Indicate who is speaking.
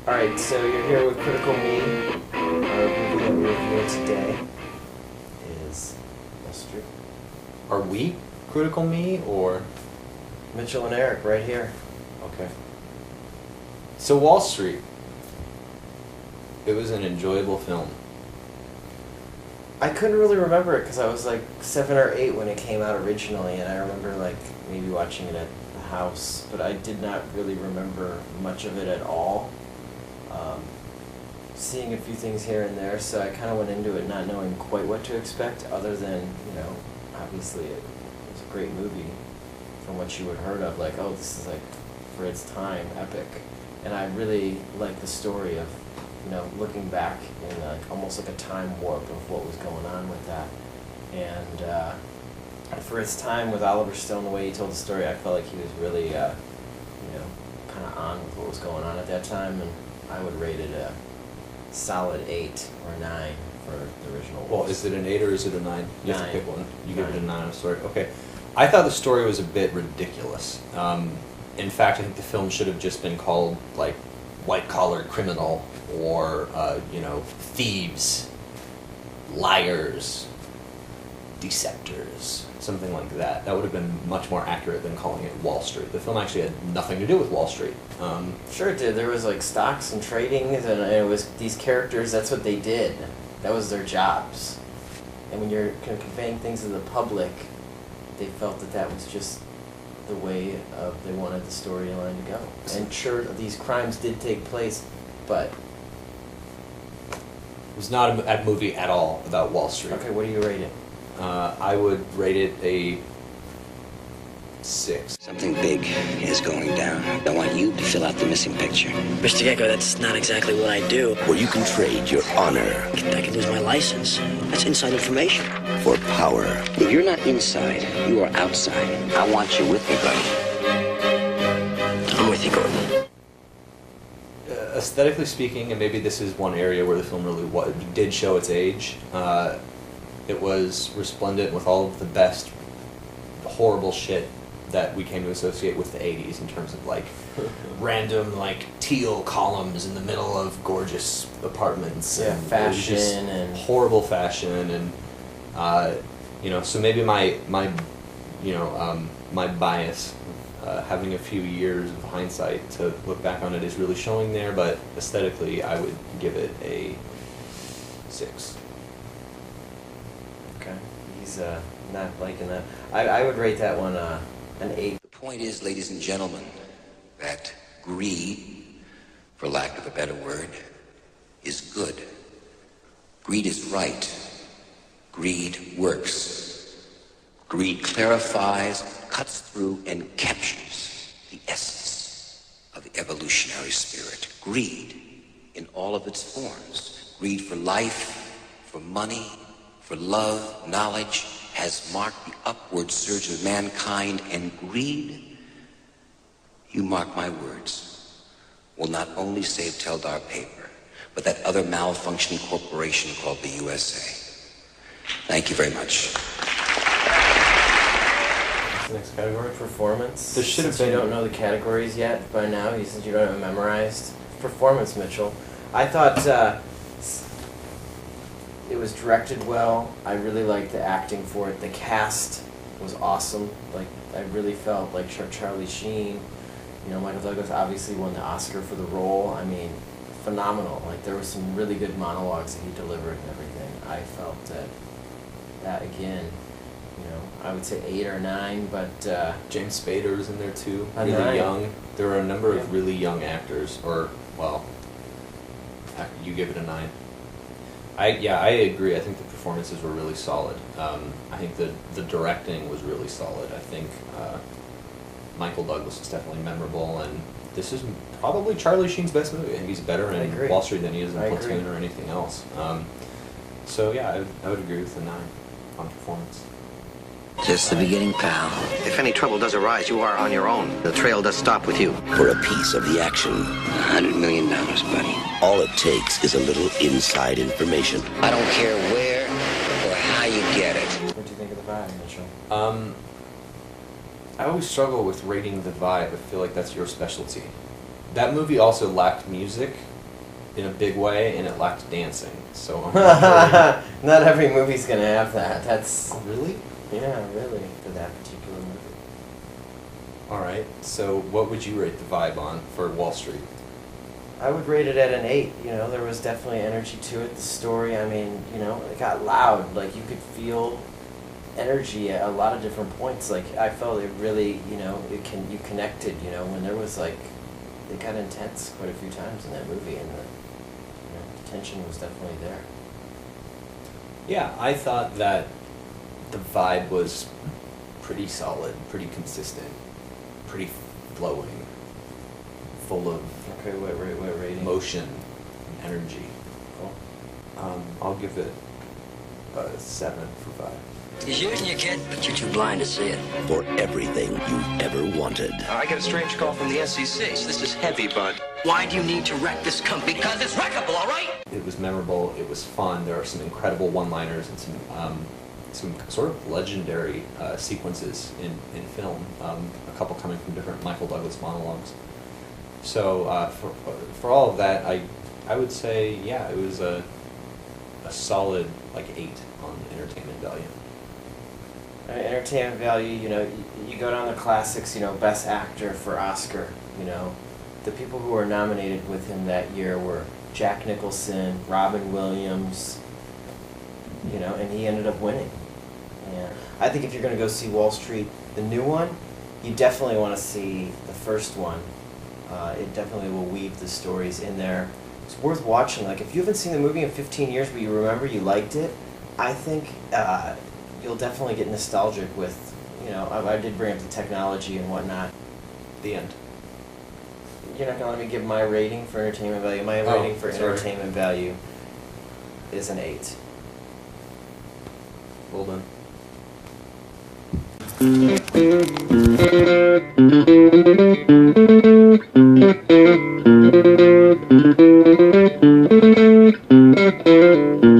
Speaker 1: Alright, so you're here with Critical Me. Our movie that we're reviewing today is Wallstreet.
Speaker 2: Are we Critical Me, or...?
Speaker 1: Mitchell and Eric, right here.
Speaker 2: Okay. So Wallstreet. It was an enjoyable film.
Speaker 1: I couldn't really remember it because I was like 7 or 8 when it came out originally, and I remember like maybe watching it at the house, but I did not really remember much of it at all. Seeing a few things here and there, so I kind of went into it not knowing quite what to expect, other than, you know, obviously it was a great movie from what you had heard of, like, oh, this is like, for its time, epic. And I really like the story of, you know, looking back in like almost like a time warp of what was going on with that. And for its time, with Oliver Stone, the way he told the story, I felt like he was really, you know, kind of on with what was going on at that time, and I would rate it a solid 8 or 9 for the original.
Speaker 2: Well, is it an 8 or is it a 9? You have to
Speaker 1: 9.
Speaker 2: pick one. You
Speaker 1: 9.
Speaker 2: give it a 9, I'm sorry. Okay. I thought the story was a bit ridiculous. In fact, I think the film should have just been called, like, White Collar Criminal, or, you know, Thieves, Liars, Deceptors, something like that. That would have been much more accurate than calling it Wall Street. The film actually had nothing to do with Wall Street.
Speaker 1: Sure it did. There was like stocks and tradings, and it was these characters, that's what they did. That was their jobs. And when you're kind of conveying things to the public, they felt that that was just the way of they wanted the storyline to go. And sure, these crimes did take place, but...
Speaker 2: It was not a movie at all about Wall Street.
Speaker 1: Okay, what do you rate it?
Speaker 2: I would rate it a 6.
Speaker 3: Something big is going down. I want you to fill out the missing picture.
Speaker 4: Mr. Gecko, that's not exactly what I do.
Speaker 5: Where you can trade your honor
Speaker 4: I could lose my license. That's inside information.
Speaker 5: for power.
Speaker 3: If you're not inside, you are outside. I want you with me, buddy.
Speaker 4: I'm with you, Gordon.
Speaker 2: Aesthetically speaking, and maybe this is one area where the film really did show its age, it was resplendent with all of the best horrible shit that we came to associate with the 80s in terms of like random like teal columns in the middle of gorgeous apartments.
Speaker 1: Yeah,
Speaker 2: and
Speaker 1: fashion
Speaker 2: just
Speaker 1: and...
Speaker 2: horrible fashion, and you know, so maybe my bias, having a few years of hindsight to look back on it, is really showing there, but aesthetically I would give it a 6.
Speaker 1: Okay, he's not liking that. I would rate that one an 8.
Speaker 3: The point is, ladies and gentlemen, that greed, for lack of a better word, is good. Greed is right. Greed works. Greed clarifies, cuts through, and captures the essence of the evolutionary spirit. Greed in all of its forms. Greed for life, for money, for love, knowledge, has marked the upward surge of mankind, and greed, you mark my words, will not only save Teldar Paper, but that other malfunctioning corporation called the USA. Thank you very much.
Speaker 1: The next category, performance.
Speaker 2: There should have
Speaker 1: Since you
Speaker 2: been-
Speaker 1: don't know the categories yet by now, since you don't have it memorized. Performance, Mitchell. I thought it was directed well. I really liked the acting for it. The cast was awesome. Like, I really felt like Charlie Sheen, you know, Michael Douglas obviously won the Oscar for the role. I mean, phenomenal. Like, there were some really good monologues that he delivered and everything. I felt that again, you know, I would say 8 or 9, but
Speaker 2: James Spader was in there too,
Speaker 1: A
Speaker 2: really
Speaker 1: 9.
Speaker 2: young. There were a number of
Speaker 1: Yeah.
Speaker 2: really young actors, or, well, you give it a 9. I agree. I think the performances were really solid. I think the directing was really solid. I think Michael Douglas was definitely memorable, and this is probably Charlie Sheen's best movie. I think he's better
Speaker 1: I
Speaker 2: in
Speaker 1: agree.
Speaker 2: Wall Street than he is in
Speaker 1: I
Speaker 2: Platoon
Speaker 1: agree.
Speaker 2: or anything else. So yeah, I would agree with the 9 on performance.
Speaker 3: Just the beginning, pal.
Speaker 5: If any trouble does arise, you are on your own. The trail does stop with you. For a piece of the action,
Speaker 3: $100 million, buddy.
Speaker 5: all it takes is a little inside information.
Speaker 3: I don't care where or how you get it.
Speaker 1: what do you think of the vibe, Mitchell?
Speaker 2: I always struggle with rating the vibe. I feel like that's your specialty. That movie also lacked music, in a big way, and it lacked dancing. So I'm not
Speaker 1: Not every movie's gonna have that. That's
Speaker 2: really.
Speaker 1: yeah, really for that particular movie.
Speaker 2: All right. So what would you rate the vibe on for Wall Street?
Speaker 1: I would rate it at an 8. You know, there was definitely energy to it. The story, I mean, you know, it got loud. Like you could feel energy at a lot of different points. Like I felt it really, you know, you connected. You know, when there was like, it got intense quite a few times in that movie, and the tension was definitely there.
Speaker 2: Yeah, I thought that the vibe was pretty solid, pretty consistent, pretty flowing, full of
Speaker 1: Okay, what rating?
Speaker 2: motion, and energy.
Speaker 1: Cool.
Speaker 2: I'll give it a 7 for 5.
Speaker 4: He's using you, kid, but you're too blind to see it.
Speaker 6: For everything you've ever wanted.
Speaker 5: I get a strange call from the SEC. This is heavy, bud.
Speaker 4: Why do you need to wreck this company? Because it's wreckable, all right?
Speaker 2: It was memorable. It was fun. There are some incredible one-liners and some sort of legendary sequences in film. A couple coming from different Michael Douglas monologues. So for all of that, I would say yeah, it was a solid like 8 on entertainment value.
Speaker 1: Entertainment value, you know, you go down the classics, you know, Best Actor for Oscar, you know. The people who were nominated with him that year were Jack Nicholson, Robin Williams, you know, and he ended up winning. And I think if you're going to go see Wall Street, the new one, you definitely want to see the first one. It definitely will weave the stories in there. It's worth watching. Like, if you haven't seen the movie in 15 years but you remember you liked it, I think you'll definitely get nostalgic with, you know, I did bring up the technology and whatnot.
Speaker 2: The end.
Speaker 1: You're not going to let me give my rating for entertainment value. My rating for
Speaker 2: sorry.
Speaker 1: entertainment value is an 8.
Speaker 2: Well done.
Speaker 6: Thank you.